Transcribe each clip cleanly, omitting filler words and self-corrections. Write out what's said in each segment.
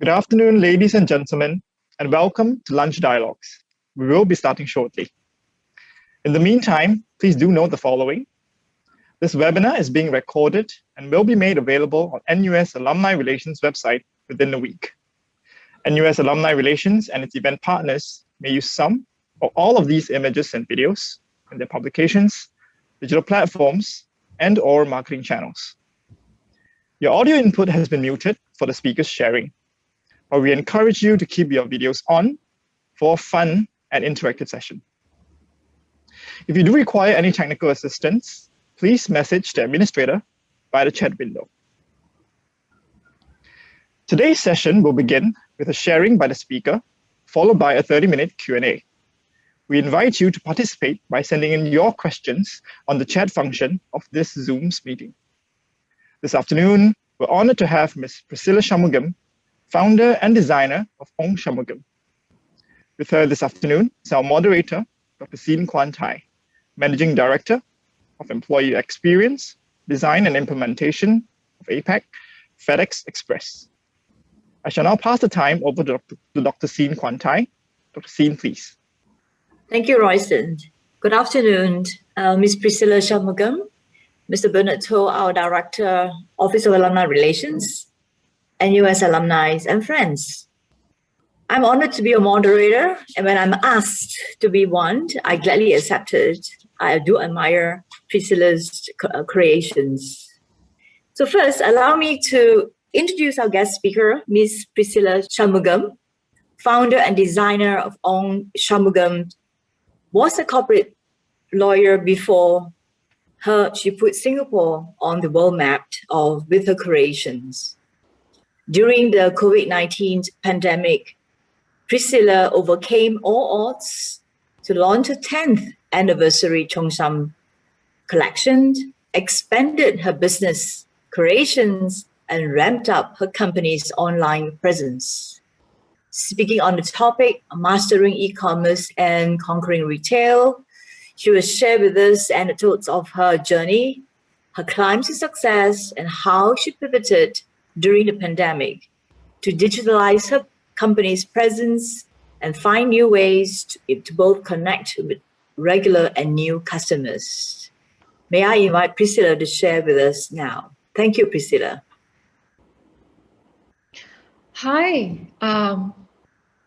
Good afternoon, ladies and gentlemen, and welcome to Lunch Dialogues. We will be starting shortly. In the meantime, please do note the following. This webinar is being recorded and will be made available on NUS Alumni Relations website within a week. NUS Alumni Relations and its event partners may use some or all of these images and videos in their publications, digital platforms, and/or marketing channels. Your audio input has been muted for the speaker's sharing, but we encourage you to keep your videos on for a fun and interactive session. If you do require any technical assistance, please message the administrator via the chat window. Today's session will begin with a sharing by the speaker, followed by a 30-minute Q&A. We invite you to participate by sending in your questions on the chat function of this Zoom's meeting. This afternoon, we're honored to have Ms. Priscilla Shunmugam, founder and designer of Ong Shunmugam. With her this afternoon is our moderator, Dr. Sin Kwan Tai, Managing Director of Employee Experience, Design and Implementation of APAC, FedEx Express. I shall now pass the time over to Dr. Sin Kwan Tai. Dr. Sin, please. Thank you, Royston. Good afternoon, Ms. Priscilla Shunmugam, Mr. Bernard To, our Director, Office of Alumni Relations, NUS alumni and friends. I'm honored to be a moderator, and when I'm asked to be one, I gladly accept it. I do admire Priscilla's creations. So first, allow me to introduce our guest speaker, Ms. Priscilla Shunmugam, founder and designer of Ong Shunmugam, was a corporate lawyer before she put Singapore on the world map with her creations. During the COVID-19 pandemic, Priscilla overcame all odds to launch a 10th anniversary Cheongsam collection, expanded her business creations, and ramped up her company's online presence. Speaking on the topic, mastering e-commerce and conquering retail, she will share with us anecdotes of her journey, her climbs to success, and how she pivoted during the pandemic to digitalize her company's presence and find new ways to both connect with regular and new customers. May I invite Priscilla to share with us now. Thank you, Priscilla. Hi,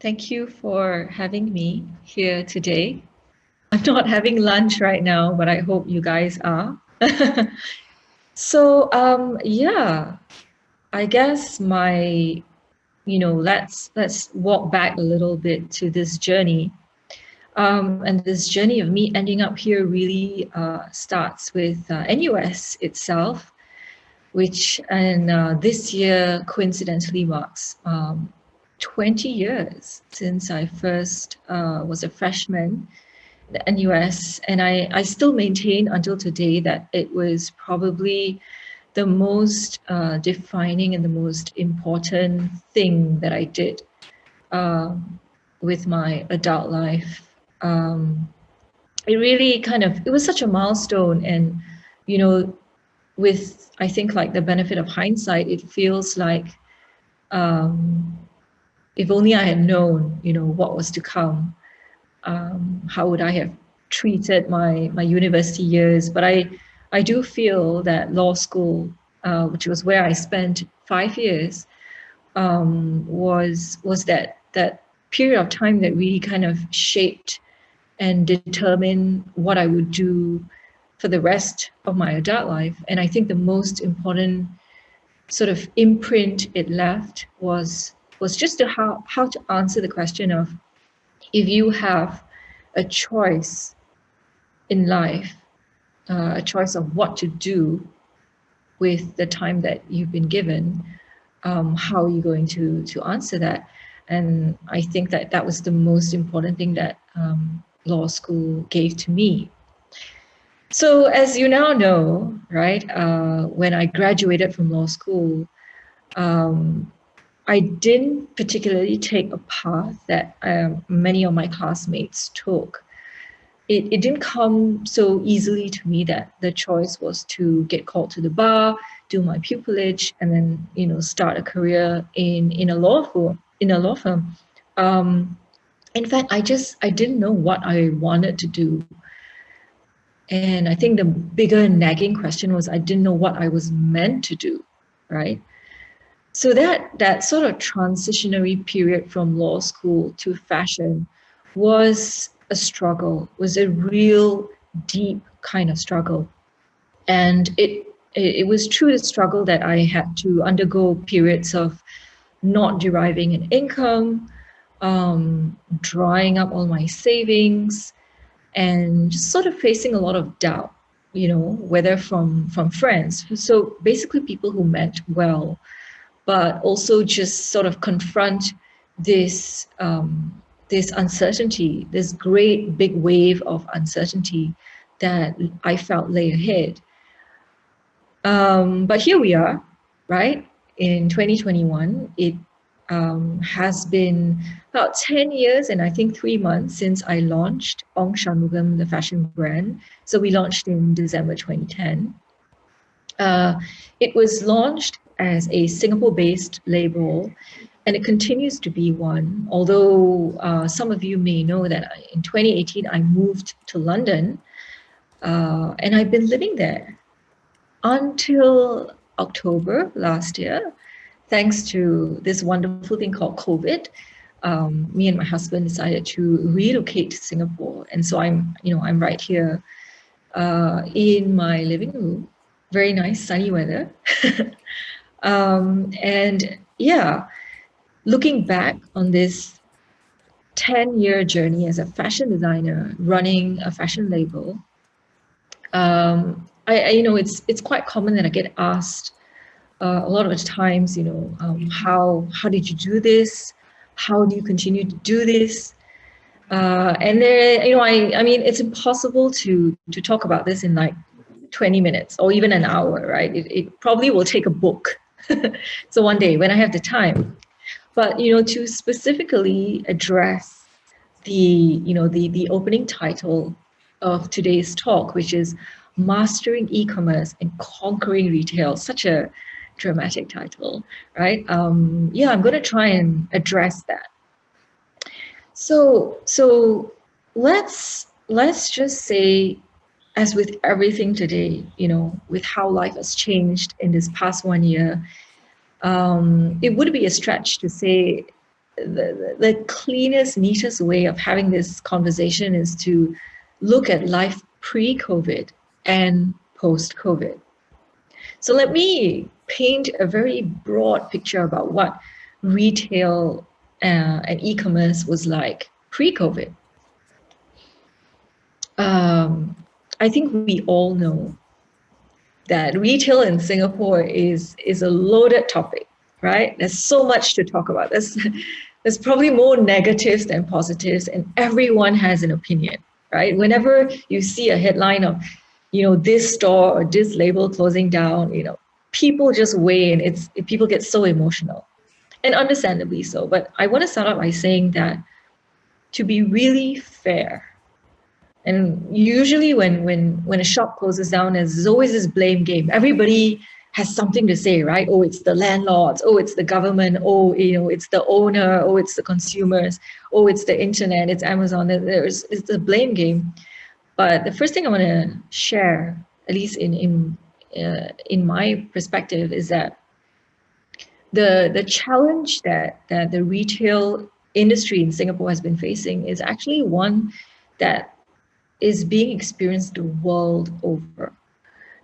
thank you for having me here today. I'm not having lunch right now, but I hope you guys are. So, yeah, I guess let's walk back a little bit to this journey. And this journey of me ending up here really starts with NUS itself, which this year coincidentally marks 20 years since I first was a freshman at NUS, and I still maintain until today that it was probably the most defining and the most important thing that I did with my adult life. It really it was such a milestone, and with I think like the benefit of hindsight, it feels like if only I had known what was to come, how would I have treated my university years. But I do feel that law school, which was where I spent 5 years, was that period of time that really kind of shaped and determined what I would do for the rest of my adult life. And I think the most important sort of imprint it left was just how to answer the question of, if you have a choice in life, a choice of what to do with the time that you've been given, how are you going to answer that? And I think that was the most important thing that law school gave to me. So as you now know, right, when I graduated from law school, I didn't particularly take a path that many of my classmates took. It didn't come so easily to me that the choice was to get called to the bar, do my pupillage, and then start a career in a law firm. In fact, I didn't know what I wanted to do. And I think the bigger nagging question was I didn't know what I was meant to do, right? So that sort of transitionary period from law school to fashion was a struggle, was a real deep kind of struggle. And it was through the struggle that I had to undergo periods of not deriving an income, drying up all my savings, and just sort of facing a lot of doubt, whether from friends. So basically people who meant well, but also just sort of confront this this uncertainty, this great big wave of uncertainty that I felt lay ahead. But here we are, right? In 2021, it has been about 10 years and I think 3 months since I launched Shunmugam, the fashion brand. So we launched in December 2010. It was launched as a Singapore-based label, and it continues to be one. Although some of you may know that in 2018, I moved to London, and I've been living there until October last year, thanks to this wonderful thing called COVID. Me and my husband decided to relocate to Singapore, and so I'm right here in my living room. Very nice sunny weather. And yeah, looking back on this 10-year journey as a fashion designer running a fashion label, it's quite common that I get asked a lot of the times, how did you do this? How do you continue to do this? And there, I mean, it's impossible to talk about this in like 20 minutes or even an hour, right? It probably will take a book. So one day when I have the time, but to specifically address the opening title of today's talk, which is Mastering E-commerce and Conquering Retail, such a dramatic title, right? I'm going to try and address that. So let's just say, as with everything today, with how life has changed in this past 1 year, it would be a stretch to say the cleanest, neatest way of having this conversation is to look at life pre-COVID and post-COVID. So let me paint a very broad picture about what retail and e-commerce was like pre-COVID. I think we all know that retail in Singapore is a loaded topic, right? There's so much to talk about. There's probably more negatives than positives, and everyone has an opinion, right? Whenever you see a headline of, this store or this label closing down, people just weigh in. People get so emotional, and understandably so. But I want to start out by saying that, to be really fair, and usually when a shop closes down, there's always this blame game. Everybody has something to say, right? Oh, it's the landlords. Oh, it's the government. Oh, it's the owner. Oh, it's the consumers. Oh, it's the internet. It's Amazon. It's the blame game. But the first thing I want to share, at least in my perspective, is that the challenge that the retail industry in Singapore has been facing is actually one that is being experienced the world over,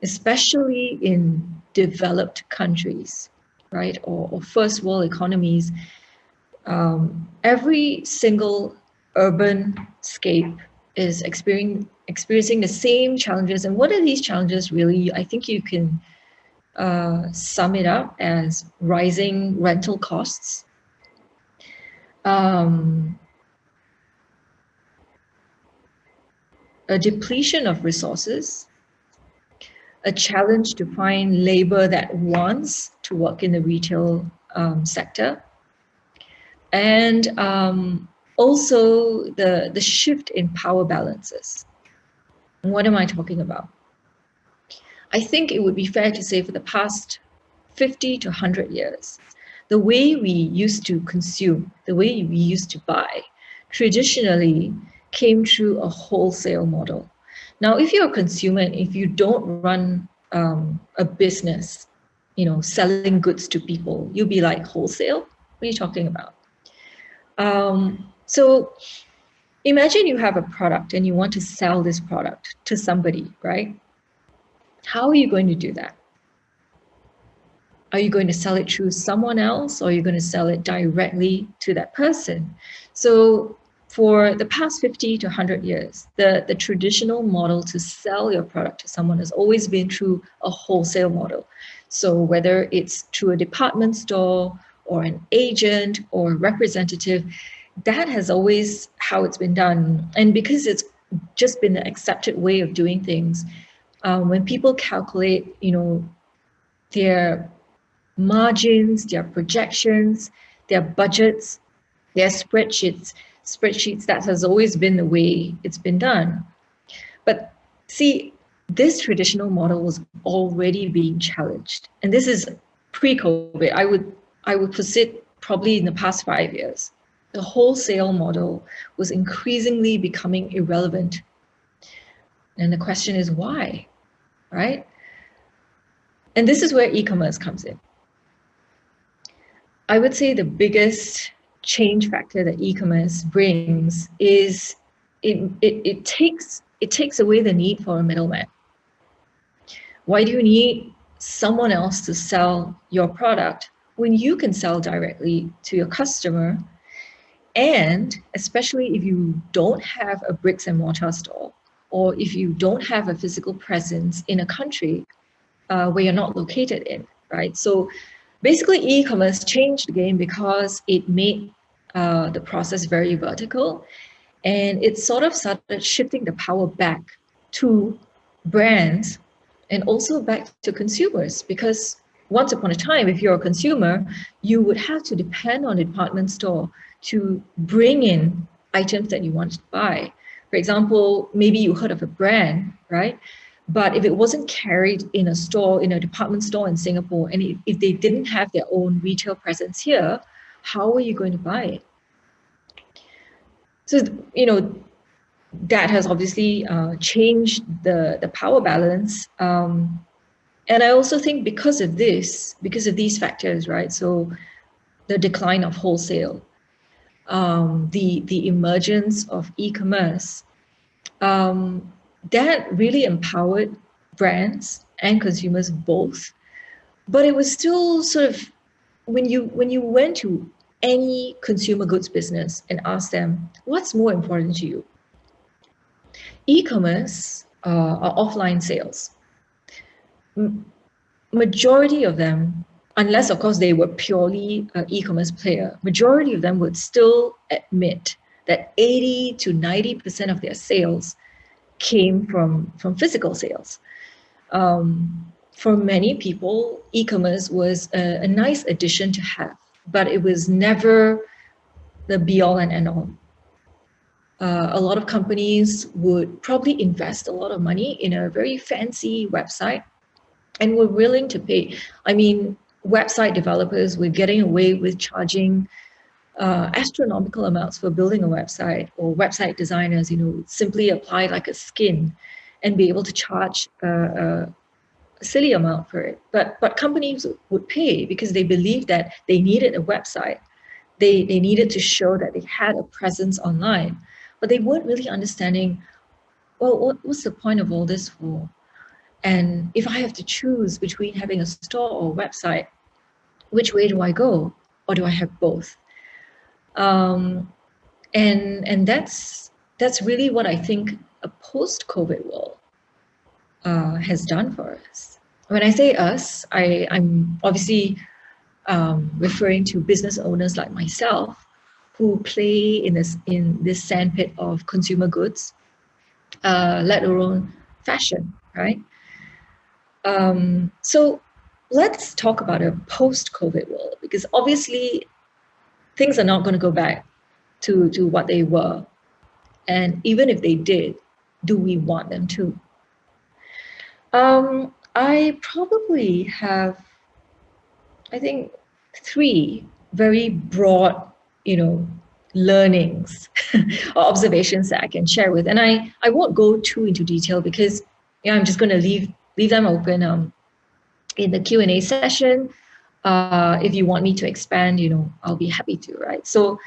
especially in developed countries, right, or first world economies. Every single urban scape is experiencing the same challenges. And what are these challenges really? I think you can sum it up as rising rental costs, a depletion of resources, a challenge to find labor that wants to work in the retail sector, and also the shift in power balances. What am I talking about? I think it would be fair to say for the past 50 to 100 years, the way we used to consume, the way we used to buy, traditionally came through a wholesale model. Now, if you're a consumer and if you don't run a business, selling goods to people, you'll be like, wholesale? What are you talking about? So imagine you have a product and you want to sell this product to somebody, right? How are you going to do that? Are you going to sell it through someone else, or are you going to sell it directly to that person? So for the past 50 to 100 years, the traditional model to sell your product to someone has always been through a wholesale model. So whether it's through a department store or an agent or a representative, that has always how it's been done. And because it's just been the accepted way of doing things, when people calculate, their margins, their projections, their budgets, their spreadsheets, that has always been the way it's been done. But see, this traditional model was already being challenged. And this is pre-COVID. I would proceed probably in the past 5 years. The wholesale model was increasingly becoming irrelevant. And the question is why, right? And this is where e-commerce comes in. I would say the biggest change factor that e-commerce brings is it takes away the need for a middleman. Why do you need someone else to sell your product when you can sell directly to your customer? And especially if you don't have a bricks and mortar store, or if you don't have a physical presence in a country where you're not located in, right? So basically, e-commerce changed the game because it made the process very vertical, and it sort of started shifting the power back to brands and also back to consumers. Because once upon a time, if you're a consumer, you would have to depend on a department store to bring in items that you want to buy. For example, maybe you heard of a brand, right? But if it wasn't carried in a store, in a department store in Singapore, and if they didn't have their own retail presence here, how are you going to buy it? So, that has obviously changed the power balance. And I also think because of these factors, right? So the decline of wholesale, the emergence of e-commerce, that really empowered brands and consumers both. But it was still sort of, when you went to any consumer goods business and asked them, what's more important to you? E-commerce or offline sales? Majority of them, unless of course they were purely an e-commerce player, majority of them would still admit that 80 to 90% of their sales came from physical sales. For many people, e-commerce was a nice addition to have, but it was never the be-all and end-all. A lot of companies would probably invest a lot of money in a very fancy website and were willing to pay. I mean, website developers were getting away with charging astronomical amounts for building a website, or website designers, simply apply like a skin and be able to charge a silly amount for it. But companies would pay because they believed that they needed a website. They needed to show that they had a presence online, but they weren't really understanding, well, what's the point of all this for? And if I have to choose between having a store or a website, which way do I go? Or do I have both? And that's really what I think a post-COVID world has done for us. When I say us, I'm obviously referring to business owners like myself who play in this sandpit of consumer goods, let alone fashion, right? So let's talk about a post-COVID world, because obviously things are not going to go back to what they were. And even if they did, do we want them to? I probably have, I think, three very broad, learnings or observations that I can share with. And I won't go too into detail because I'm just going to leave them open in the Q&A session. If you want me to expand, I'll be happy to, right? So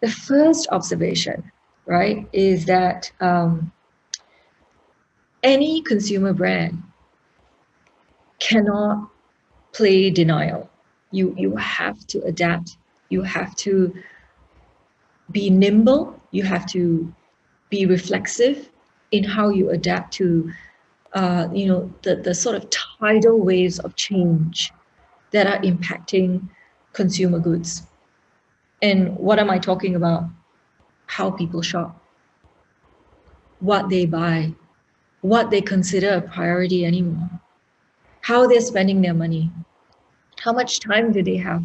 the first observation, right, is that any consumer brand cannot play denial. You have to adapt. You have to be nimble. You have to be reflexive in how you adapt to, the sort of tidal waves of change that are impacting consumer goods. And what am I talking about? How people shop, what they buy, what they consider a priority anymore, how they're spending their money, how much time do they have.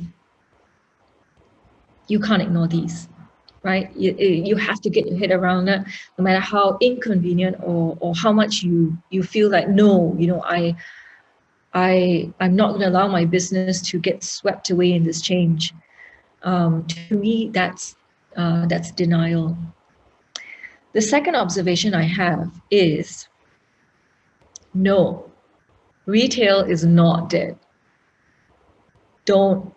You can't ignore these, right? You have to get your head around that, no matter how inconvenient or how much you feel like, no, I'm not going to allow my business to get swept away in this change. To me, that's denial. The second observation I have is, no, retail is not dead. Don't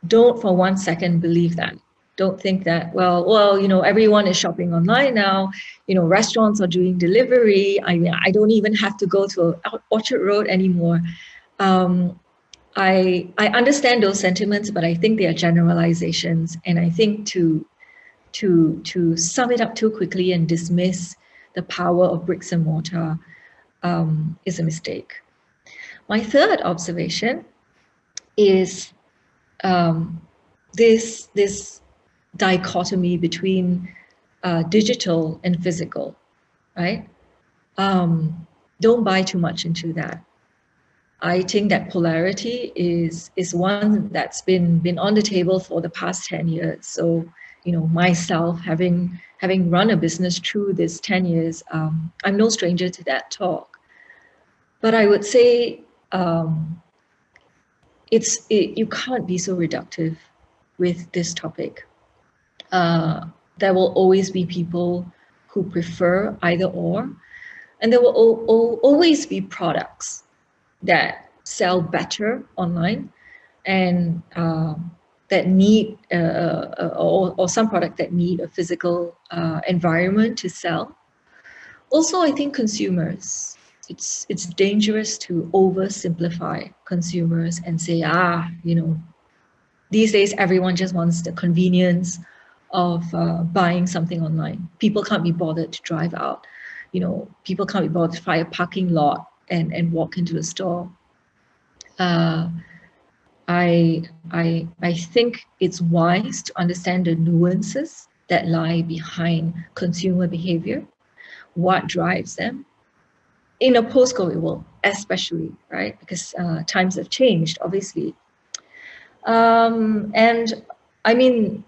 for one second believe that. Don't think that, well, everyone is shopping online now. Restaurants are doing delivery. I don't even have to go to Orchard Road anymore. I understand those sentiments, but I think they are generalizations. And I think to sum it up too quickly and dismiss the power of bricks and mortar is a mistake. My third observation is this dichotomy between digital and physical, right? Don't buy too much into that. I think that polarity is one that's been on the table for the past 10 years. So, myself having run a business through this 10 years, I'm no stranger to that talk. But I would say you can't be so reductive with this topic. There will always be people who prefer either or, and there will always be products that sell better online and that need or some product that need a physical environment to sell. Also, I think consumers, it's dangerous to oversimplify consumers and say, these days everyone just wants the convenience of buying something online. People can't be bothered to drive out. People can't be bothered to find a parking lot and walk into a store. I think it's wise to understand the nuances that lie behind consumer behavior, what drives them. In a post-COVID world, especially, right? Because times have changed, obviously. And I mean,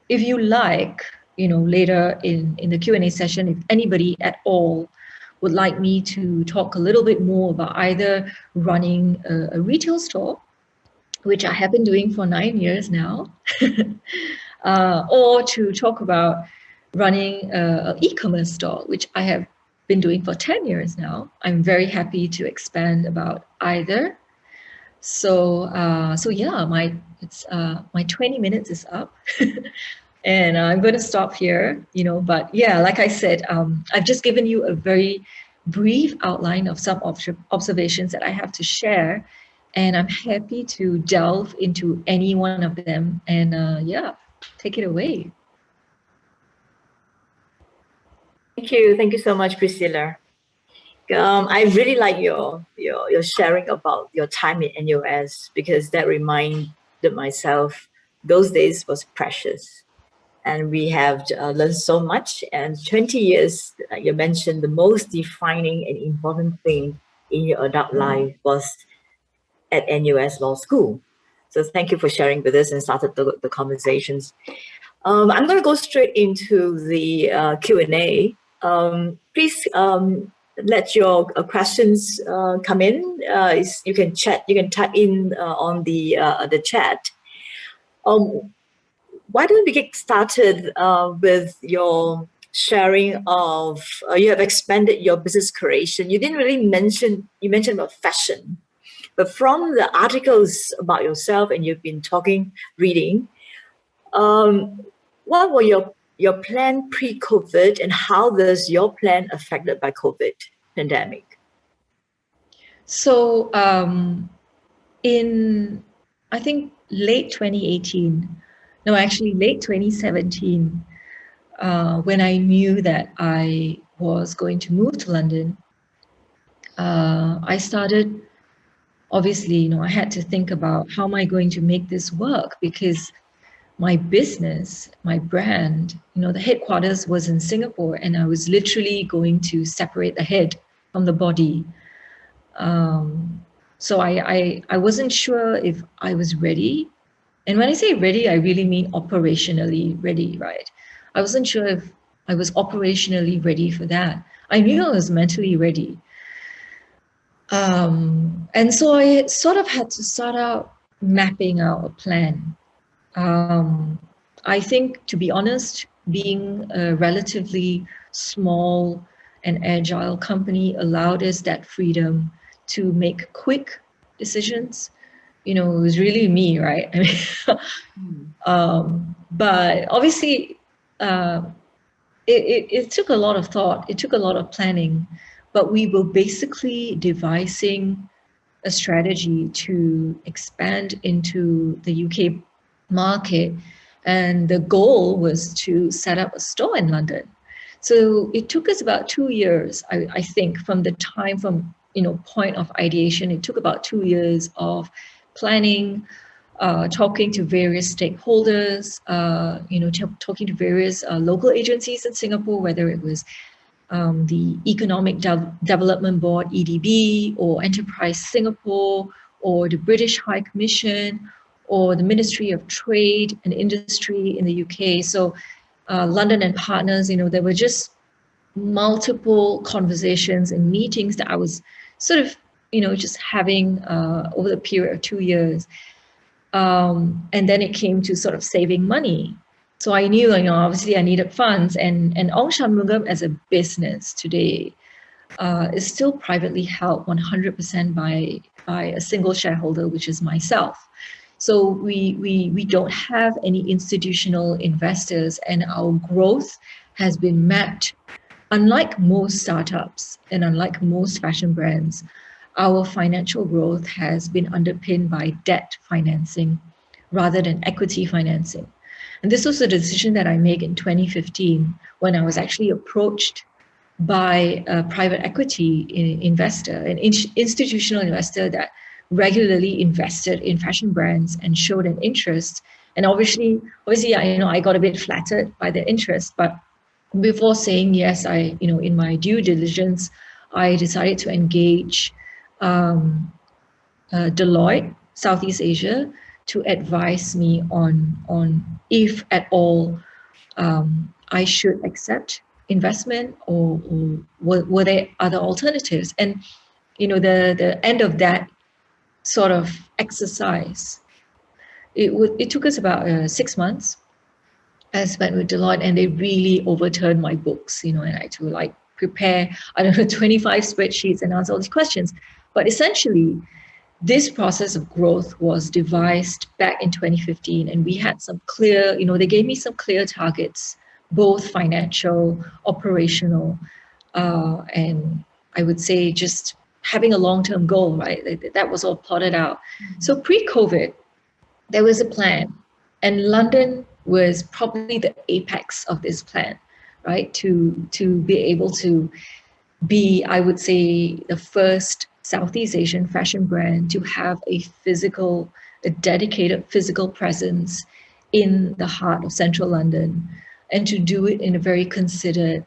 if you like, later in the Q&A session, if anybody at all would like me to talk a little bit more about either running a retail store, which I have been doing for 9 years now, or to talk about running an e-commerce store, which I have been doing for 10 years now, I'm very happy to expand about either. So yeah, my 20 minutes is up. And I'm going to stop here, but yeah, like I said, I've just given you a very brief outline of some observations that I have to share, and I'm happy to delve into any one of them. And take it away. Thank you so much, Priscilla. I really like your sharing about your time in NUS, because that reminded myself those days was precious. And we have learned so much. And 20 years, you mentioned the most defining and important thing in your adult life was at NUS Law School. So thank you for sharing with us and started the conversations. I'm going to go straight into the Q&A. Please let your questions come in. You can chat. You can type in on the chat. Why don't we get started with your sharing of you have expanded your business creation. You didn't really mention. You mentioned about fashion, but from the articles about yourself and you've been reading, what were your plan pre-COVID, and how does your plan affected by COVID pandemic? So in, I think, late 2018, no, actually late 2017, when I knew that I was going to move to London, I started, obviously, I had to think about how am I going to make this work, because my business, my brand, the headquarters was in Singapore, and I was literally going to separate the head from the body. So I wasn't sure if I was ready. And when I say ready, I really mean operationally ready, right? I wasn't sure if I was operationally ready for that. I knew I was mentally ready. And so I sort of had to start out mapping out a plan. I think, to be honest, being a relatively small and agile company allowed us that freedom to make quick decisions. It was really me, right? I mean, but obviously, it took a lot of thought. It took a lot of planning, but we were basically devising a strategy to expand into the UK market, and the goal was to set up a store in London. So it took us about 2 years, I think, from the time point of ideation. It took about 2 years of planning, talking to various stakeholders, talking to various local agencies in Singapore, whether it was the Economic Development Board, EDB, or Enterprise Singapore, or the British High Commission, or the Ministry of Trade and Industry in the UK. So London and partners, there were just multiple conversations and meetings that I was sort of, just having over the period of 2 years. And then it came to sort of saving money. So I knew, obviously I needed funds, and Shunmugam as a business today is still privately held 100% by a single shareholder, which is myself. So we don't have any institutional investors, and our growth has been mapped. Unlike most startups and unlike most fashion brands, our financial growth has been underpinned by debt financing rather than equity financing. And this was a decision that I made in 2015 when I was actually approached by a private equity investor, an institutional investor that regularly invested in fashion brands and showed an interest. And obviously, I got a bit flattered by their interest. But before saying yes, in my due diligence, I decided to engage Deloitte, Southeast Asia, to advise me on if at all I should accept investment or were there other alternatives. And the end of that sort of exercise, it took us about 6 months. I spent with Deloitte, and they really overturned my books, and I had to prepare 25 spreadsheets and answer all these questions. But essentially, this process of growth was devised back in 2015, and we had some clear, they gave me some clear targets, both financial, operational, and I would say just having a long-term goal, right? That was all plotted out. So pre-COVID, there was a plan, and London was probably the apex of this plan, right? To be able to be, I would say, the first Southeast Asian fashion brand to have a dedicated physical presence in the heart of central London, and to do it in a very considered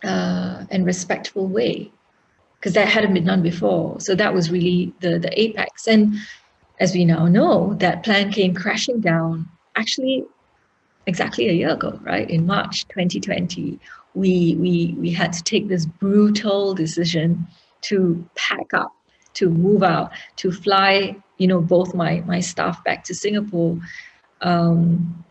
and respectful way, because that hadn't been done before. So that was really the apex. And as we now know, that plan came crashing down, actually exactly a year ago, right? In March 2020, we had to take this brutal decision to pack up, to move out, to fly, both my staff back to Singapore, um,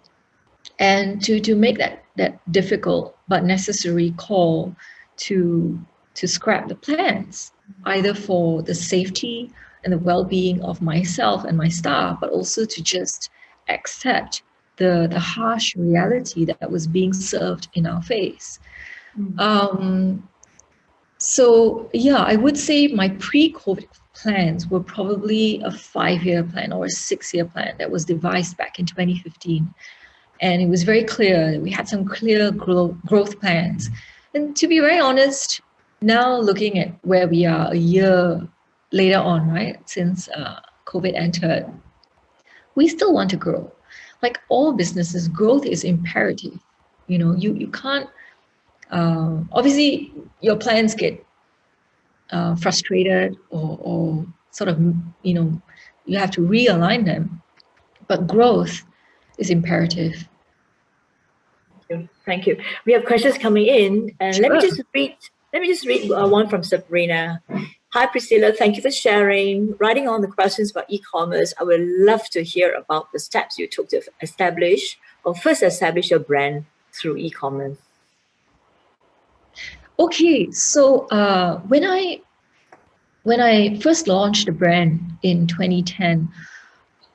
and to make that difficult but necessary call to scrap the plans, either for the safety and the well-being of myself and my staff, but also to just accept the harsh reality that was being served in our face. So yeah, I would say my pre-COVID plans were probably a 5-year plan or a 6-year plan that was devised back in 2015. And it was very clear that we had some clear growth plans. And to be very honest, now looking at where we are a year later on, right, since COVID entered, we still want to grow. Like all businesses, growth is imperative. You can't, obviously your plans get frustrated or sort of, you have to realign them, but growth is imperative. Thank you. We have questions coming in, and Sure. let me just read one from Sabrina. Hi Priscilla, thank you for sharing. Writing on the questions about e-commerce, I would love to hear about the steps you took to first establish your brand through e-commerce. Okay, so when I first launched the brand in 2010,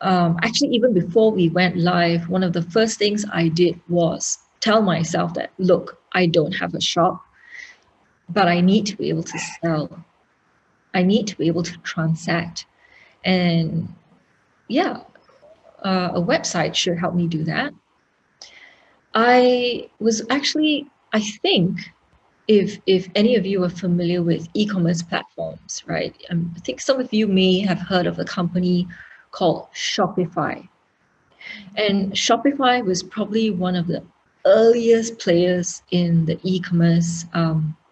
actually even before we went live, one of the first things I did was tell myself that, look, I don't have a shop, but I need to be able to sell. I need to be able to transact. And yeah, a website should help me do that. I think if any of you are familiar with e-commerce platforms, right? I think some of you may have heard of a company called Shopify. And Shopify was probably one of the earliest players in the e-commerce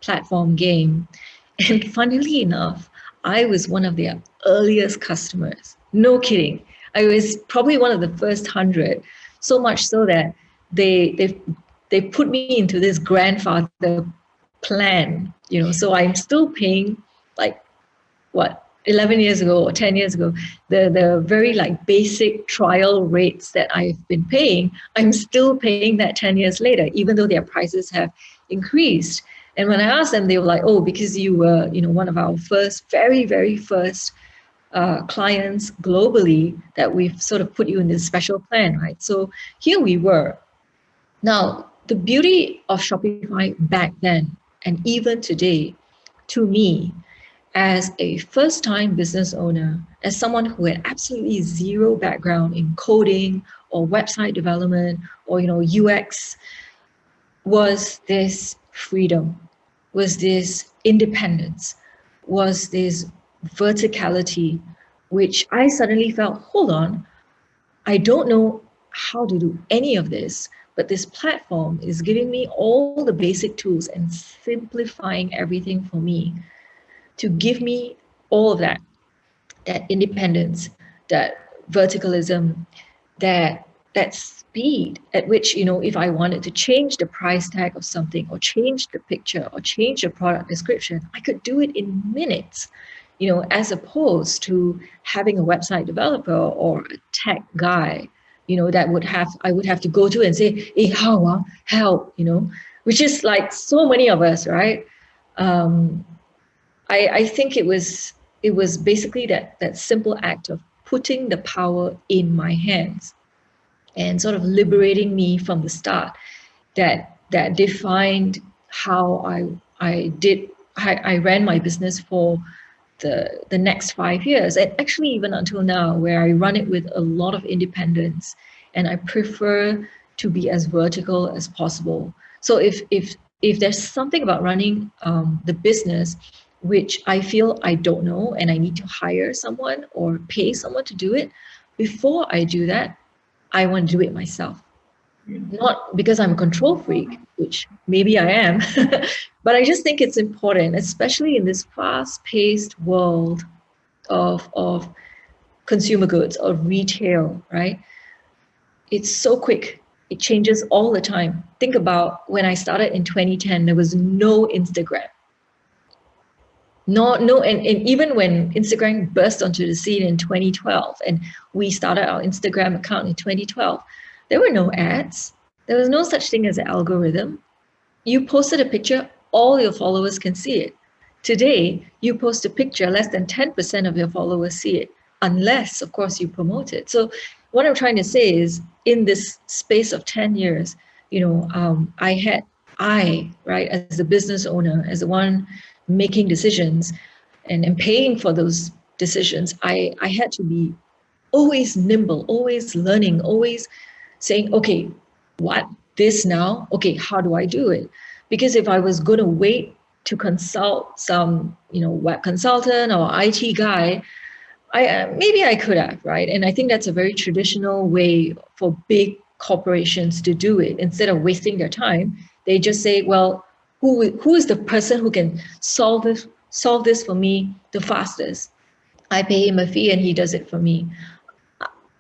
platform game. And funnily enough, I was one of their earliest customers. No kidding. I was probably one of the first 100, so much so that they put me into this grandfather plan, so I'm still paying, like, 11 years ago or 10 years ago, the very like basic trial rates that I've been paying, I'm still paying that 10 years later, even though their prices have increased. And when I asked them, they were like, oh, because you were, one of our very, very first clients globally, that we've sort of put you in this special plan, right? So here we were. Now, the beauty of Shopify back then, and even today, to me, as a first-time business owner, as someone who had absolutely zero background in coding or website development or UX, was this freedom, was this independence, was this verticality, which I suddenly felt, hold on, I don't know how to do any of this, but this platform is giving me all the basic tools and simplifying everything for me, to give me all of that independence, that verticalism, that speed at which, if I wanted to change the price tag of something or change the picture or change the product description, I could do it in minutes, as opposed to having a website developer or a tech guy, that I would have to go to and say, hey, how, help, which is like so many of us, right? I think it was basically that simple act of putting the power in my hands and sort of liberating me from the start that defined how I ran my business for the next 5 years, and actually even until now, where I run it with a lot of independence, and I prefer to be as vertical as possible. So if there's something about running the business which I feel I don't know and I need to hire someone or pay someone to do it, before I do that, I want to do it myself. Not because I'm a control freak, which maybe I am, but I just think it's important, especially in this fast-paced world of consumer goods, of retail, right? It's so quick. It changes all the time. Think about when I started in 2010, there was no Instagram. And even when Instagram burst onto the scene in 2012, and we started our Instagram account in 2012, there were no ads. There was no such thing as an algorithm. You posted a picture, all your followers can see it. Today, you post a picture, less than 10% of your followers see it, unless, of course, you promote it. So what I'm trying to say is, in this space of 10 years, right, as a business owner, as the one making decisions and paying for those decisions, I had to be always nimble, always learning, always saying, okay, what, this now? Okay, how do I do it? Because if I was going to wait to consult some, web consultant or IT guy, maybe I could have, right? And I think that's a very traditional way for big corporations to do it. Instead of wasting their time, they just say, well, who is the person who can solve this for me the fastest? I pay him a fee and he does it for me.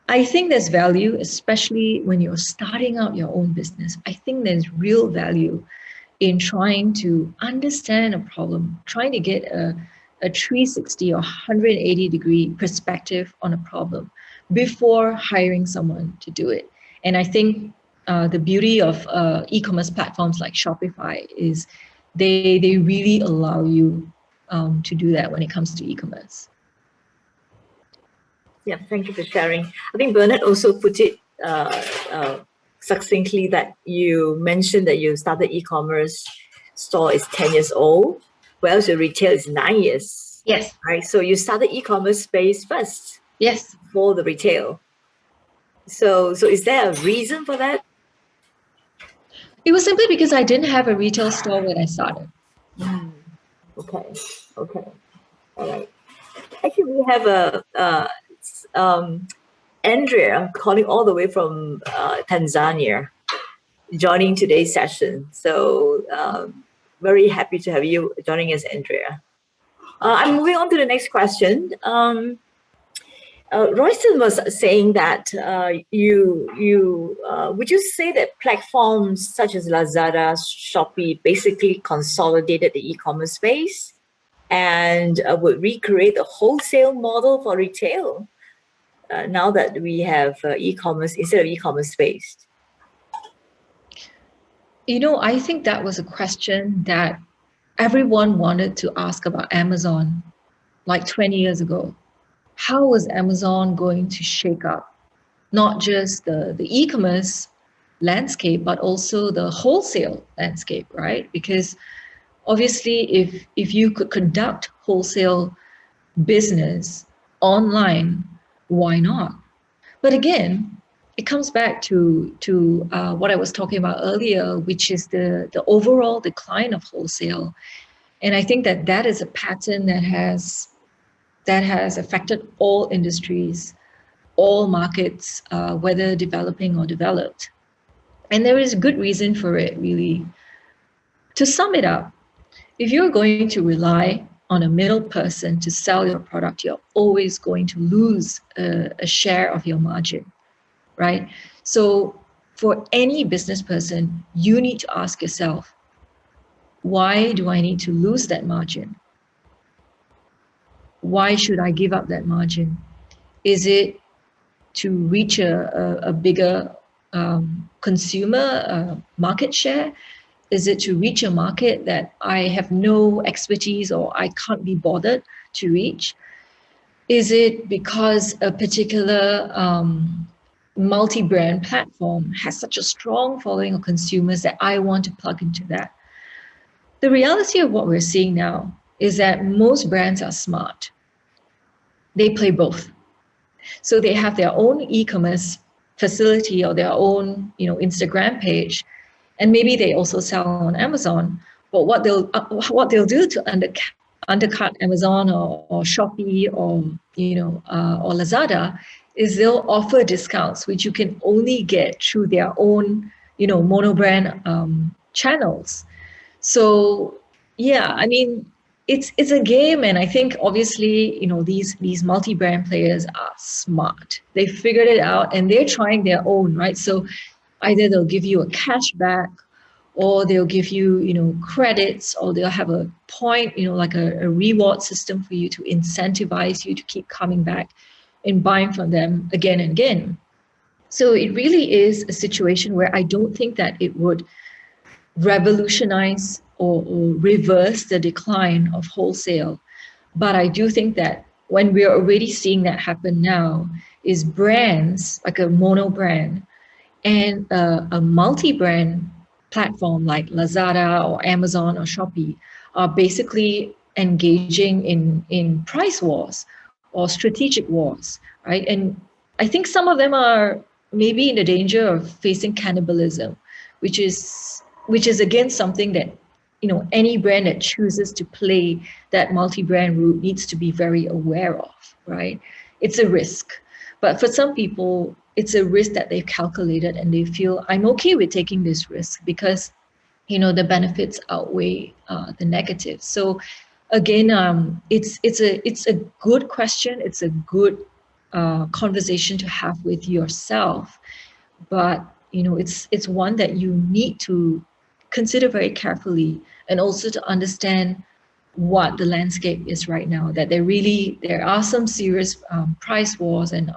I think there's value, especially when you're starting out your own business. I think there's real value in trying to understand a problem, trying to get a 360 or 180 degree perspective on a problem before hiring someone to do it. And I think the beauty of e-commerce platforms like Shopify is they really allow you to do that when it comes to e-commerce. Yeah, thank you for sharing. I think Bernard also put it succinctly that you mentioned that you started e-commerce store is 10 years old, whereas your retail is 9 years. Yes. Right. So you started e-commerce space first. Yes. For the retail. So is there a reason for that? It was simply because I didn't have a retail store when I started. Okay. All right. Actually, we have Andrea calling all the way from Tanzania, joining today's session. So very happy to have you joining us, Andrea. I'm moving on to the next question. Royston was saying that would you say that platforms such as Lazada, Shopee basically consolidated the e-commerce space and would recreate the wholesale model for retail now that we have e-commerce instead of e-commerce space? I think that was a question that everyone wanted to ask about Amazon like 20 years ago. How was Amazon going to shake up not just the e-commerce landscape, but also the wholesale landscape, right? Because obviously, if you could conduct wholesale business online, why not? But again, it comes back to what I was talking about earlier, which is the overall decline of wholesale. And I think that is a pattern that has affected all industries, all markets, whether developing or developed. And there is good reason for it, really. To sum it up, if you're going to rely on a middle person to sell your product, you're always going to lose a share of your margin, right? So for any business person, you need to ask yourself, why do I need to lose that margin? Why should I give up that margin? Is it to reach a bigger consumer market share? Is it to reach a market that I have no expertise or I can't be bothered to reach? Is it because a particular multi-brand platform has such a strong following of consumers that I want to plug into that? The reality of what we're seeing now is that most brands are smart. They play both. So they have their own e-commerce facility or their own, Instagram page, and maybe they also sell on Amazon. But what they'll do to undercut Amazon or Shopee or Lazada is they'll offer discounts which you can only get through their own monobrand channels. So yeah, I mean, it's a game, and I think obviously these multi-brand players are smart. They figured it out and they're trying their own, right? So Either they'll give you a cashback, or they'll give you, credits, or they'll have a point, like a reward system for you to incentivize you to keep coming back and buying from them again and again. So it really is a situation where I don't think that it would revolutionize or reverse the decline of wholesale. But I do think that when we're already seeing that happen now, is brands like a mono brand and a multi-brand platform like Lazada or Amazon or Shopee are basically engaging in price wars or strategic wars, right? And I think some of them are maybe in the danger of facing cannibalism, which is again something that any brand that chooses to play that multi-brand route needs to be very aware of, right? It's a risk. But for some people, it's a risk that they've calculated and they feel, I'm okay with taking this risk because, the benefits outweigh the negatives. So again, it's a good question. It's a good conversation to have with yourself. But, it's one that you need to consider very carefully, and also to understand what the landscape is right now, that there are some serious price wars and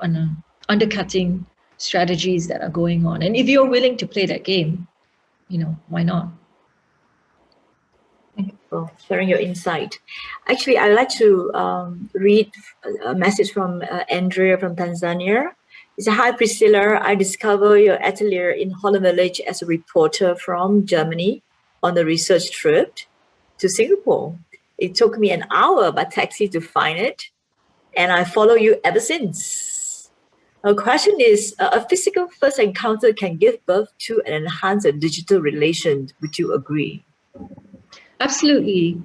undercutting strategies that are going on. And if you're willing to play that game, why not? Thank you for sharing your insight. Actually, I'd like to read a message from Andrea from Tanzania. It's hi Priscilla, I discovered your atelier in Holland Village as a reporter from Germany on a research trip to Singapore. It took me an hour by taxi to find it, and I follow you ever since. Our question is, a physical first encounter can give birth to and enhance a digital relation. Would you agree? Absolutely.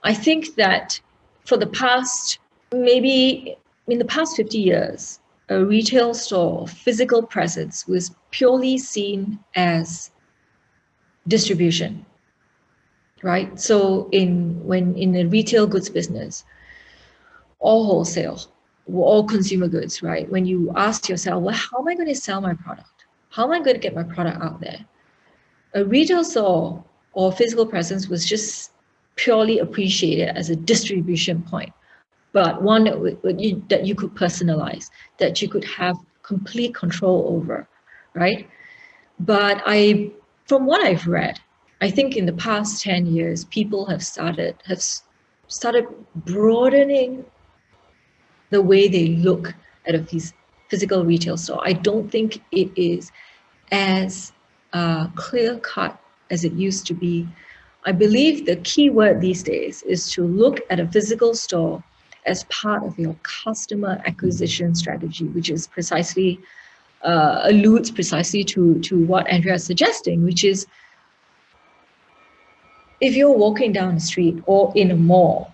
I think that for the past, maybe in the past 50 years, a retail store, physical presence was purely seen as distribution, right? So in the retail goods business, all wholesale, all consumer goods, right? When you ask yourself, well, how am I going to sell my product? How am I going to get my product out there? A retail store or physical presence was just purely appreciated as a distribution point, but one that you could personalize, that you could have complete control over, right? But from what I've read, I think in the past 10 years, people have started broadening the way they look at a physical retail store. I don't think it is as clear cut as it used to be. I believe the key word these days is to look at a physical store as part of your customer acquisition strategy, which is precisely alludes precisely to what Andrea is suggesting, which is if you're walking down the street or in a mall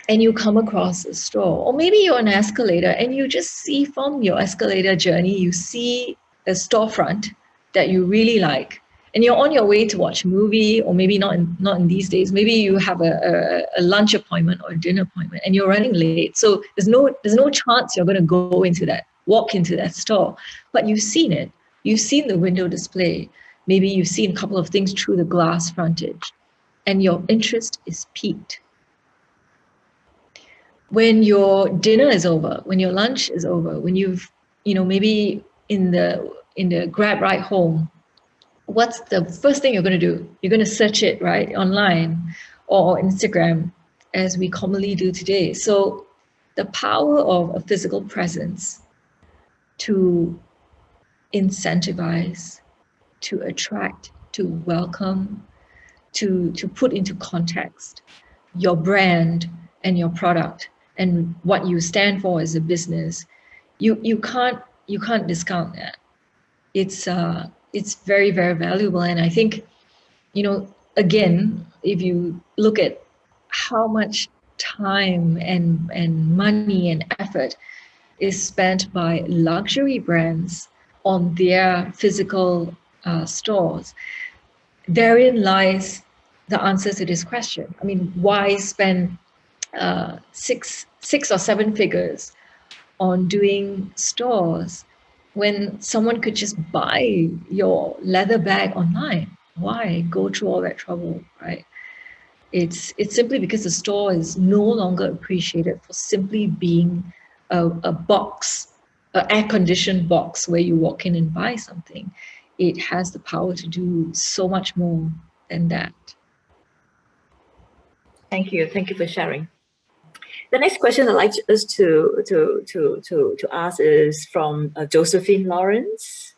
and you come across a store, or maybe you're on an escalator and you just see from your escalator journey, you see a storefront that you really like, and you're on your way to watch a movie, or maybe not in these days, maybe you have a lunch appointment or a dinner appointment and you're running late. So there's no chance you're going to walk into that store, but you've seen it. You've seen the window display. Maybe you've seen a couple of things through the glass frontage and your interest is piqued. When your dinner is over, when your lunch is over, when you've, maybe in the Grab ride home, what's the first thing you're going to do? You're going to search it, right, online or Instagram, as we commonly do today. So the power of a physical presence to incentivize, to attract, to welcome, to put into context your brand and your product and what you stand for as a business, you can't discount that. It's very, very valuable. And I think, again, if you look at how much time and money and effort is spent by luxury brands on their physical stores, therein lies the answer to this question. I mean, why spend six or seven figures on doing stores when someone could just buy your leather bag online? Why go through all that trouble, right? It's simply because the store is no longer appreciated for simply being a box, an air-conditioned box where you walk in and buy something. It has the power to do so much more than that. Thank you. Thank you for sharing. The next question I'd like us to ask is from Josephine Lawrence.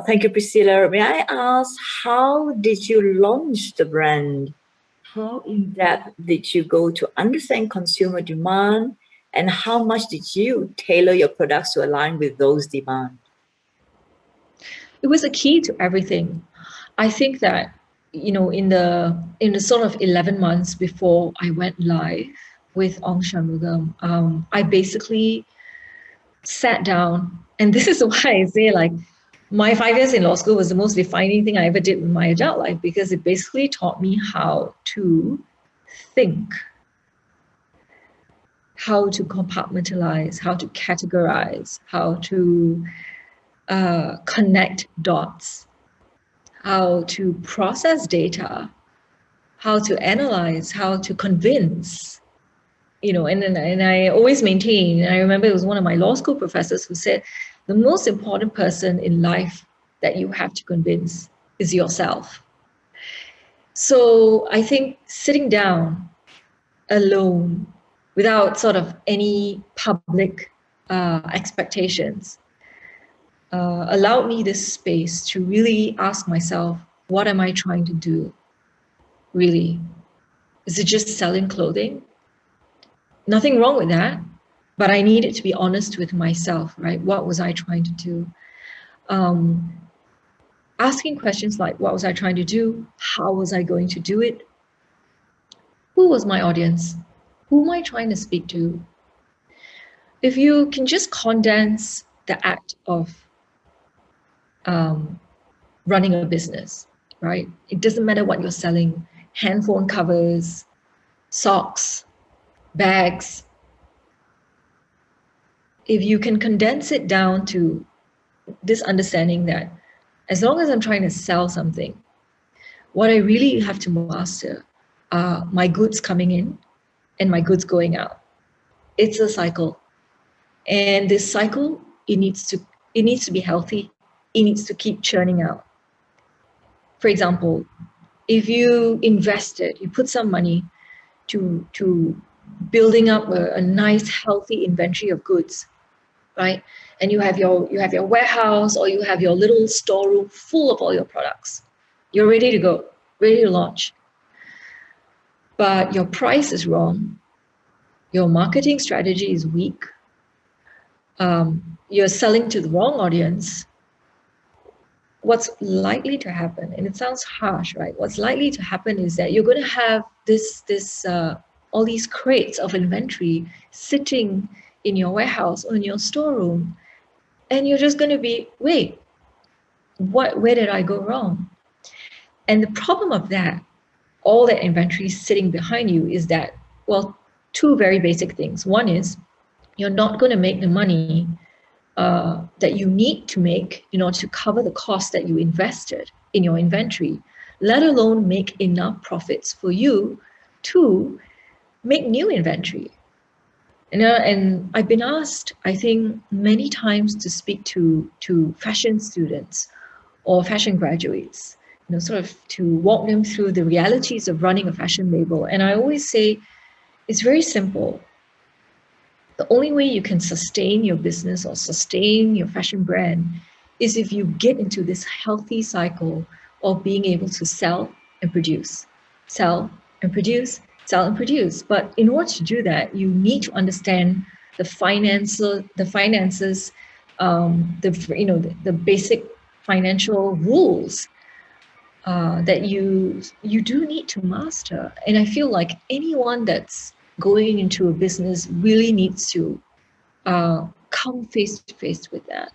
Thank you, Priscilla. May I ask, how did you launch the brand? How in depth did you go to understand consumer demand? And how much did you tailor your products to align with those demands? It was a key to everything. I think that, you know, in the sort of 11 months before I went live with Shunmugam, I basically sat down, and this is why I say, like, my 5 years in law school was the most defining thing I ever did with my adult life, because it basically taught me how to think, how to compartmentalize, how to categorize, how to connect dots, how to process data, how to analyze, how to convince. You know, and I always maintain, and I remember it was one of my law school professors who said, the most important person in life that you have to convince is yourself. So I think sitting down alone without sort of any public expectations allowed me this space to really ask myself, what am I trying to do? Really? Is it just selling clothing? Nothing wrong with that, but I needed to be honest with myself, right? What was I trying to do? Asking questions like, what was I trying to do? How was I going to do it? Who was my audience? Who am I trying to speak to? If you can just condense the act of running a business, right? It doesn't matter what you're selling, handphone covers, socks, bags. If you can condense it down to this understanding that as long as I'm trying to sell something, what I really have to master are my goods coming in and my goods going out. It's a cycle. And this cycle, it needs to be healthy. It needs to keep churning out. For example, if you invested, you put some money to building up a nice, healthy inventory of goods, right? And you have your warehouse, or you have your little storeroom full of all your products. You're ready to go, ready to launch. But your price is wrong. Your marketing strategy is weak. You're selling to the wrong audience. What's likely to happen, and it sounds harsh, right? What's likely to happen is that you're going to have all these crates of inventory sitting in your warehouse or in your storeroom, and you're just going to be, wait, where did I go wrong? And the problem of that, all that inventory sitting behind you, is that, well, two very basic things. One is you're not going to make the money that you need to make in order to cover the cost that you invested in your inventory, let alone make enough profits for you to make new inventory. And I've been asked, I think, many times to speak to fashion students or fashion graduates, sort of to walk them through the realities of running a fashion label. And I always say, it's very simple. The only way you can sustain your business or sustain your fashion brand is if you get into this healthy cycle of being able to sell and produce, sell and produce, sell and produce. But in order to do that, you need to understand the finances, the basic financial rules that you do need to master. And I feel like anyone that's going into a business really needs to come face to face with that.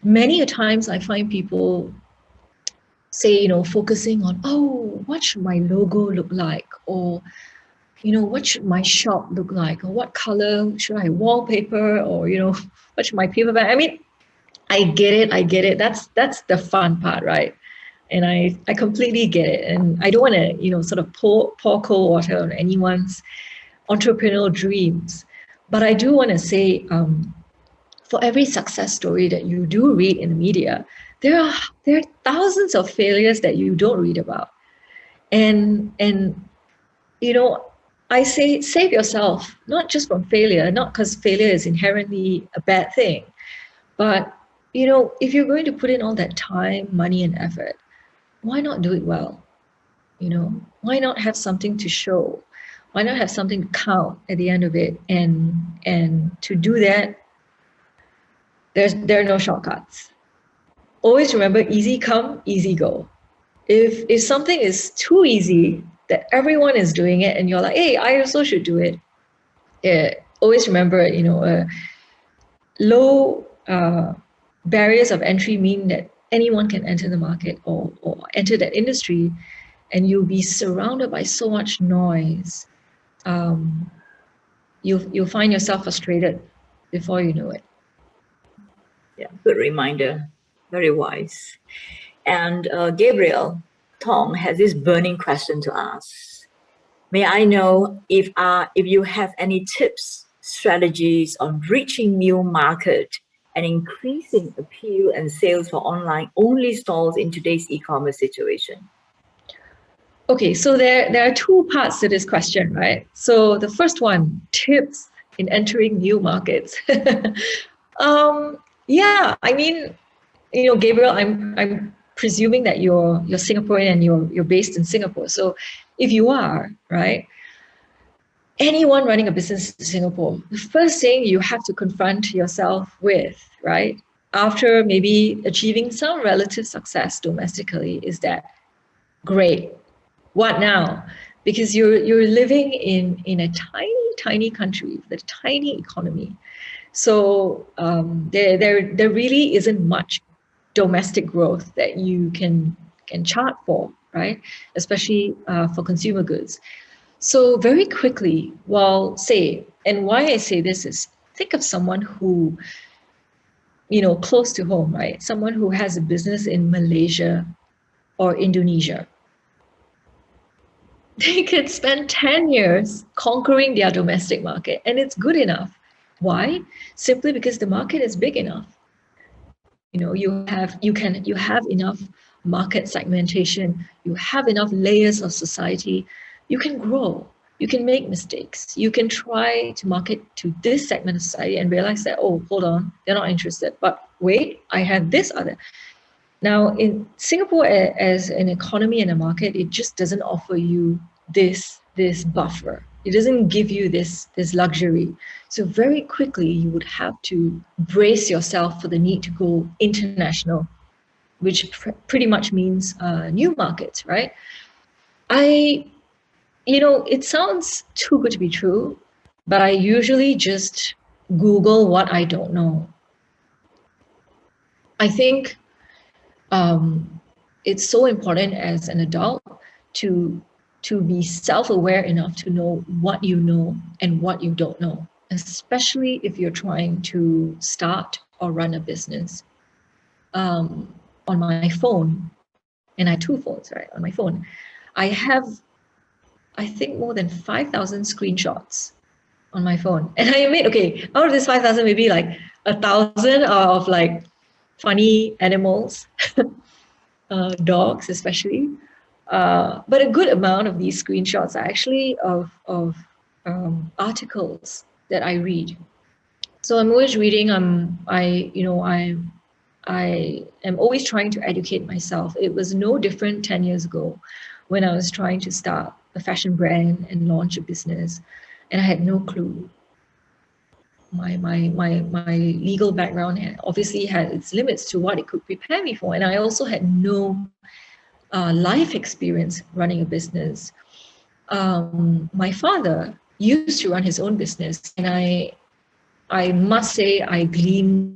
Many a times I find people say, focusing on, what should my logo look like? Or, what should my shop look like? Or what color should I wallpaper? Or, what should my paper bag? I mean, I get it. That's the fun part, right? And I completely get it. And I don't want to, sort of pour cold water on anyone's entrepreneurial dreams. But I do want to say, for every success story that you do read in the media, there are thousands of failures that you don't read about. And I say save yourself, not just from failure, not because failure is inherently a bad thing, but if you're going to put in all that time, money, and effort, why not do it well? Why not have something to show? Why not have something to count at the end of it? And to do that, there are no shortcuts. Always remember, easy come, easy go. If something is too easy that everyone is doing it and you're like, hey, I also should do it, always remember, low barriers of entry mean that anyone can enter the market or enter that industry, and you'll be surrounded by so much noise. You'll find yourself frustrated before you know it. Yeah, good reminder. Very wise. And Gabriel Tong has this burning question to ask. May I know if you have any tips, strategies on reaching new market and increasing appeal and sales for online-only stalls in today's e-commerce situation? Okay, so there are two parts to this question, right? So the first one, tips in entering new markets. Yeah, I mean, Gabriel, I'm presuming that you're Singaporean and you're based in Singapore. So if you are, right, anyone running a business in Singapore, the first thing you have to confront yourself with, right, after maybe achieving some relative success domestically, is that, great, what now? Because you're living in a tiny country with a tiny economy. So there really isn't much domestic growth that you can chart for, right? Especially for consumer goods. So very quickly, and why I say this is, think of someone who, close to home, right? Someone who has a business in Malaysia or Indonesia. They could spend 10 years conquering their domestic market, and it's good enough. Why? Simply because the market is big enough. You have enough market segmentation, you have enough layers of society, you can grow, you can make mistakes, you can try to market to this segment of society and realize that, oh, hold on, they're not interested, but wait, I have this other. Now, in Singapore, as an economy and a market, it just doesn't offer you this buffer. It doesn't give you this luxury. So very quickly, you would have to brace yourself for the need to go international, which pretty much means new markets, right? It sounds too good to be true, but I usually just Google what I don't know. I think it's so important as an adult to be self-aware enough to know what you know and what you don't know, especially if you're trying to start or run a business. On my phone, and I have two phones, right? On my phone, I have, I think, more than 5,000 screenshots on my phone. And I admit, okay, out of this 5,000, maybe like 1,000 are of like funny animals, dogs especially. But a good amount of these screenshots are actually of articles that I read. So I'm always reading. I am always trying to educate myself. It was no different 10 years ago when I was trying to start a fashion brand and launch a business, and I had no clue. My legal background obviously had its limits to what it could prepare me for, and I also had no life experience running a business. My father used to run his own business, and I must say I gleaned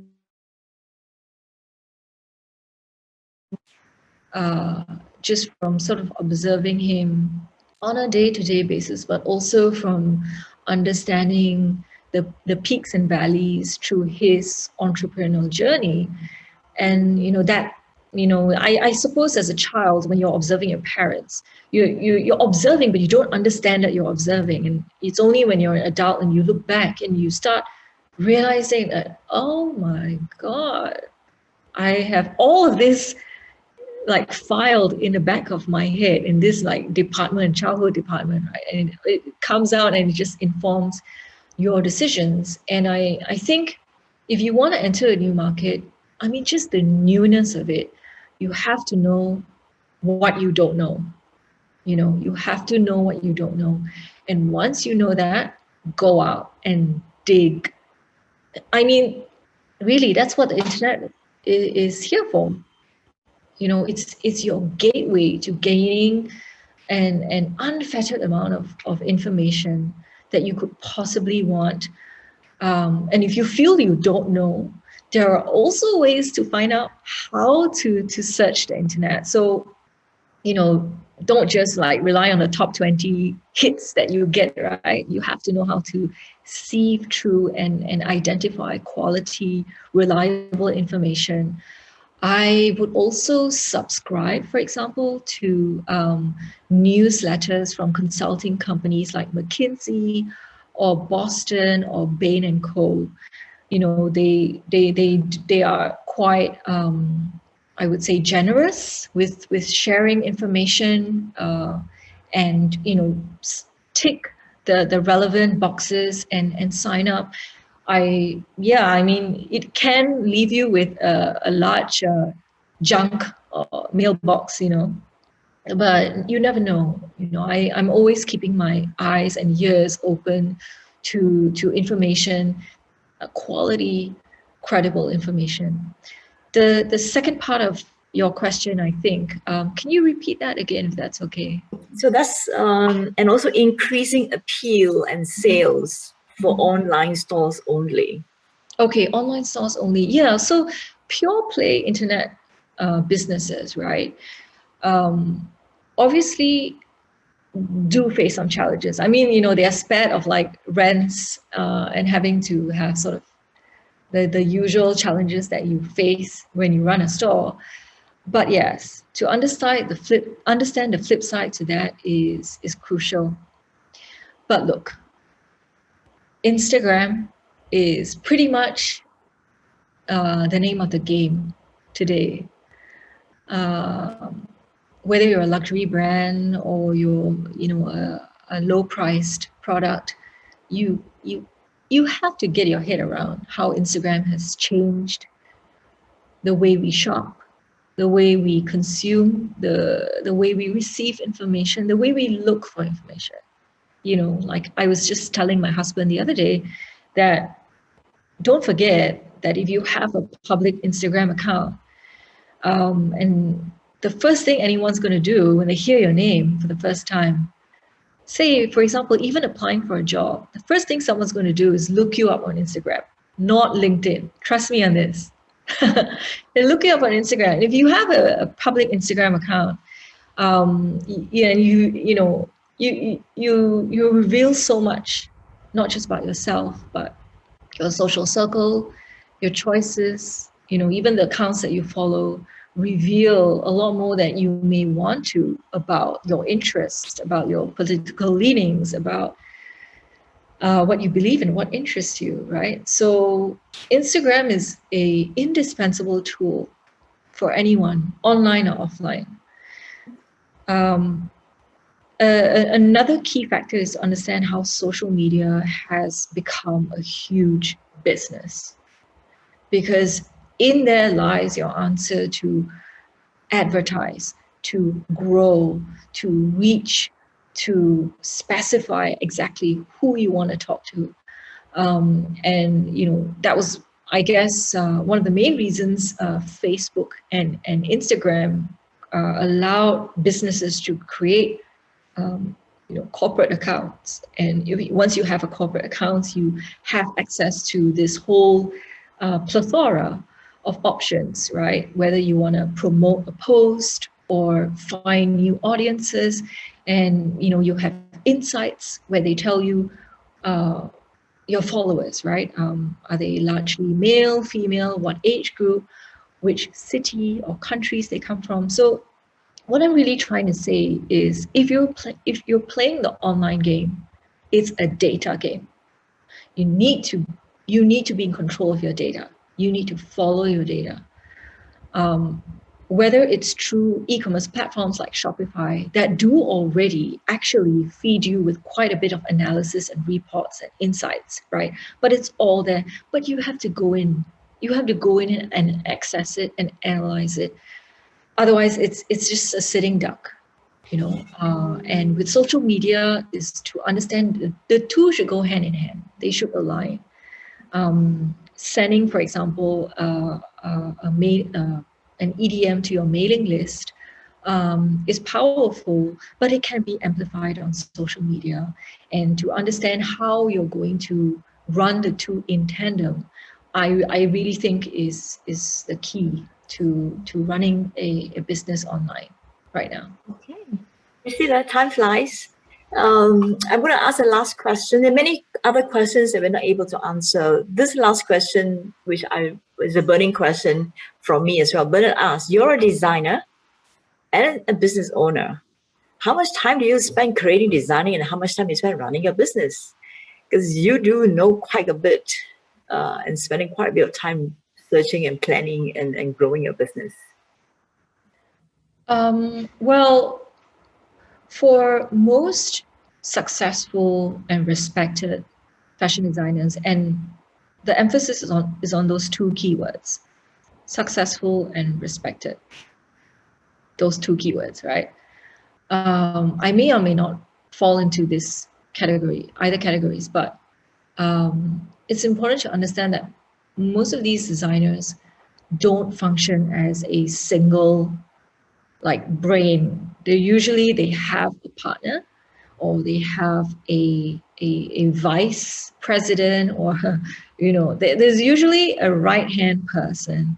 just from sort of observing him on a day-to-day basis, but also from understanding the peaks and valleys through his entrepreneurial journey. And that, I suppose as a child, when you're observing your parents, you're observing, but you don't understand that you're observing. And it's only when you're an adult and you look back and you start realizing that, oh my God, I have all of this like filed in the back of my head in this like department, childhood department, right? And it comes out and it just informs your decisions. And I think if you want to enter a new market, I mean, just the newness of it, you have to know what you don't know. You have to know what you don't know. And once you know that, go out and dig. I mean, really, that's what the internet is here for. It's your gateway to gaining an unfettered amount of information that you could possibly want. And if you feel you don't know, there are also ways to find out how to search the internet. So, don't just like rely on the top 20 hits that you get, right? You have to know how to sieve through and identify quality, reliable information. I would also subscribe, for example, to newsletters from consulting companies like McKinsey or Boston or Bain and Co. They are quite, I would say, generous with sharing information and tick the relevant boxes and sign up. I mean, it can leave you with a large junk mailbox, but you never know. I'm always keeping my eyes and ears open to information, quality, credible information. The second part of your question, I think, can you repeat that again, if that's okay? So that's and also increasing appeal and sales for online stores only. Okay, online stores only. Yeah, so pure play internet businesses, right? Obviously do face some challenges. I mean, they are spared of like rents and having to have sort of the usual challenges that you face when you run a store. But yes, to understand the flip side to that is crucial. But look, Instagram is pretty much the name of the game today. Whether you're a luxury brand or you're, a low-priced product, you have to get your head around how Instagram has changed the way we shop, the way we consume, the way we receive information, the way we look for information. Like I was just telling my husband the other day that don't forget that if you have a public Instagram account, and the first thing anyone's going to do when they hear your name for the first time, say, for example, even applying for a job, the first thing someone's going to do is look you up on Instagram, not LinkedIn. Trust me on this. They look you up on Instagram. And if you have a public Instagram account, and you reveal so much, not just about yourself, but your social circle, your choices, even the accounts that you follow reveal a lot more that you may want to about your interests, about your political leanings, about what you believe in, what interests you, right? So Instagram is an indispensable tool for anyone, online or offline. Another key factor is to understand how social media has become a huge business, because in there lies your answer to advertise, to grow, to reach, to specify exactly who you want to talk to. And that was, I guess, one of the main reasons Facebook and Instagram allowed businesses to create corporate accounts. And once you have a corporate account, you have access to this whole plethora of options, right? Whether you want to promote a post or find new audiences, and you have insights where they tell you your followers, right? Are they largely male, female, what age group? which city or countries they come from. So what I'm really trying to say is, if you're playing the online game, it's a data game. You need to be in control of your data. You need to follow your data. Whether it's through e-commerce platforms like Shopify that do already actually feed you with quite a bit of analysis and reports and insights, right? But it's all there. But you have to go in. You have to go in and access it and analyze it. Otherwise, it's just a sitting duck, And with social media, is to understand the two should go hand in hand. They should align. Sending, for example, an EDM to your mailing list is powerful, but it can be amplified on social media. And to understand how you're going to run the two in tandem, I really think is the key to running a business online right now. Okay. Priscilla, time flies. I'm going to ask the last question. There are many other questions that we're not able to answer. This last question, which is a burning question from me as well. Bernard asks, you're a designer and a business owner. How much time do you spend creating, designing, and how much time do you spend running your business? Because you do know quite a bit and spending quite a bit of time searching and planning and growing your business. Well, for most successful and respected fashion designers, and the emphasis is on those two keywords, successful and respected. Those two keywords, right? I may or may not fall into this category, either categories, but it's important to understand that most of these designers don't function as a single brain. They have a partner, or they have a vice president, or there's usually a right-hand person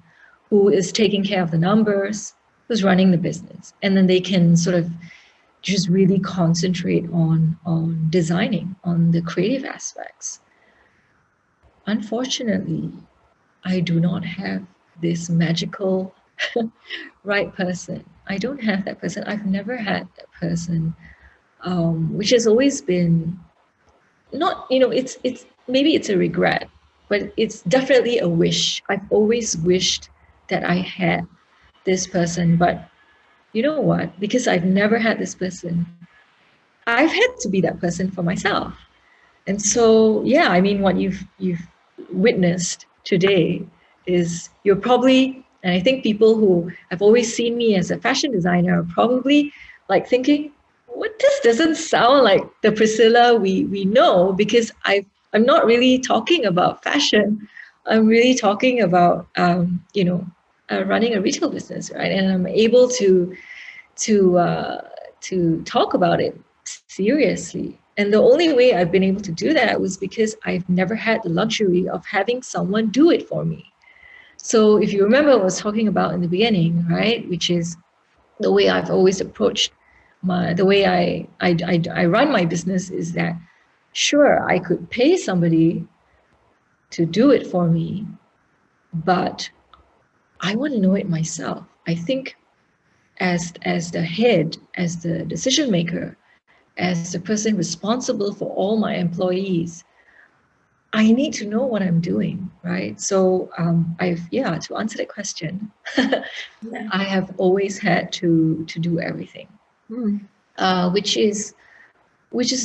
who is taking care of the numbers, who's running the business, and then they can sort of just really concentrate on designing, on the creative aspects. Unfortunately, I do not have this magical right person. I don't have that person. I've never had that person, which has always been not, it's maybe it's a regret, but it's definitely a wish. I've always wished that I had this person, but you know what? Because I've never had this person, I've had to be that person for myself. And so, yeah, I mean, what you've witnessed today is you're probably, and I think people who have always seen me as a fashion designer are probably thinking, what, this doesn't sound like the Priscilla we know, because I'm not really talking about fashion. I'm really talking about, running a retail business, right? And I'm able to talk about it seriously. And the only way I've been able to do that was because I've never had the luxury of having someone do it for me. So if you remember what I was talking about in the beginning, right, which is the way I've always approached the way I run my business, is that, sure, I could pay somebody to do it for me, but I want to know it myself. I think as the head, as the decision maker, as the person responsible for all my employees, I need to know what I'm doing, right? So to answer that question, I have always had to do everything, which is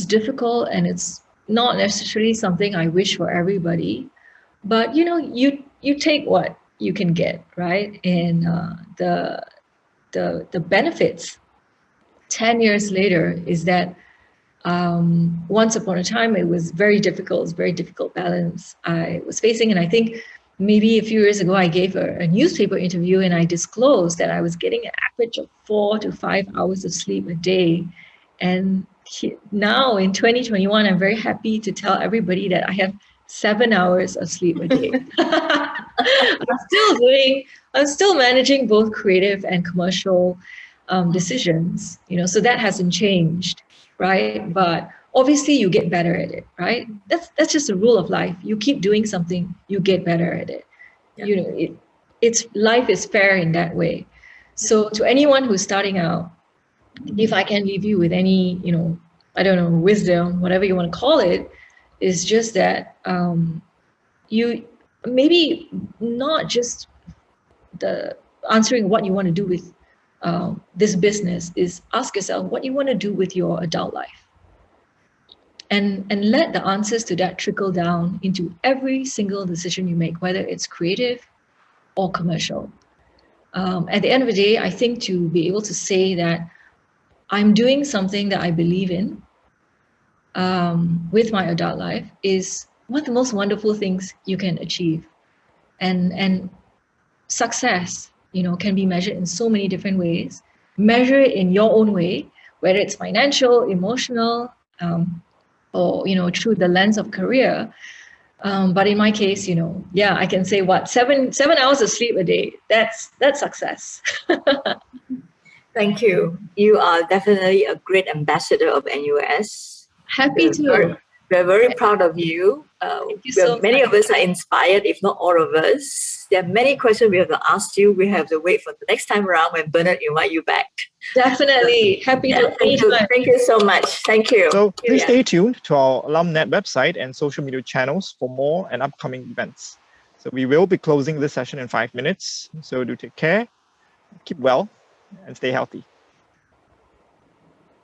difficult, and it's not necessarily something I wish for everybody. But you take what you can get, right? And the benefits 10 years later is that once upon a time it was very difficult. It was a very difficult balance I was facing. And I think maybe a few years ago I gave a newspaper interview, and I disclosed that I was getting an average of 4 to 5 hours of sleep a day. And now in 2021, I'm very happy to tell everybody that I have 7 hours of sleep a day. I'm still managing both creative and commercial decisions, so that hasn't changed, right? But obviously you get better at it, right? That's just a rule of life. You keep doing something, you get better at it. Yeah. life is fair in that way. So to anyone who's starting out, if I can leave you with any, I don't know, wisdom, whatever you want to call it, is just that you maybe not just the answering what you want to do with this business, is ask yourself what you want to do with your adult life. And let the answers to that trickle down into every single decision you make, whether it's creative or commercial. At the end of the day, I think to be able to say that I'm doing something that I believe in with my adult life is one of the most wonderful things you can achieve. And success, can be measured in so many different ways. Measure it in your own way, whether it's financial, emotional, or through the lens of career. But in my case, I can say 7 hours of sleep a day. That's success. Thank you. You are definitely a great ambassador of NUS. Happy to. We're very proud of you. Thank you so Many much. of us are inspired, if not all of us. There are many questions we have to ask you. We have to wait for the next time around when Bernard invite you back. Definitely. Happy to. Thank you. Thank you so much. Thank you. So please stay tuned to our AlumNet website and social media channels for more and upcoming events. So we will be closing this session in 5 minutes. So do take care, keep well, and stay healthy.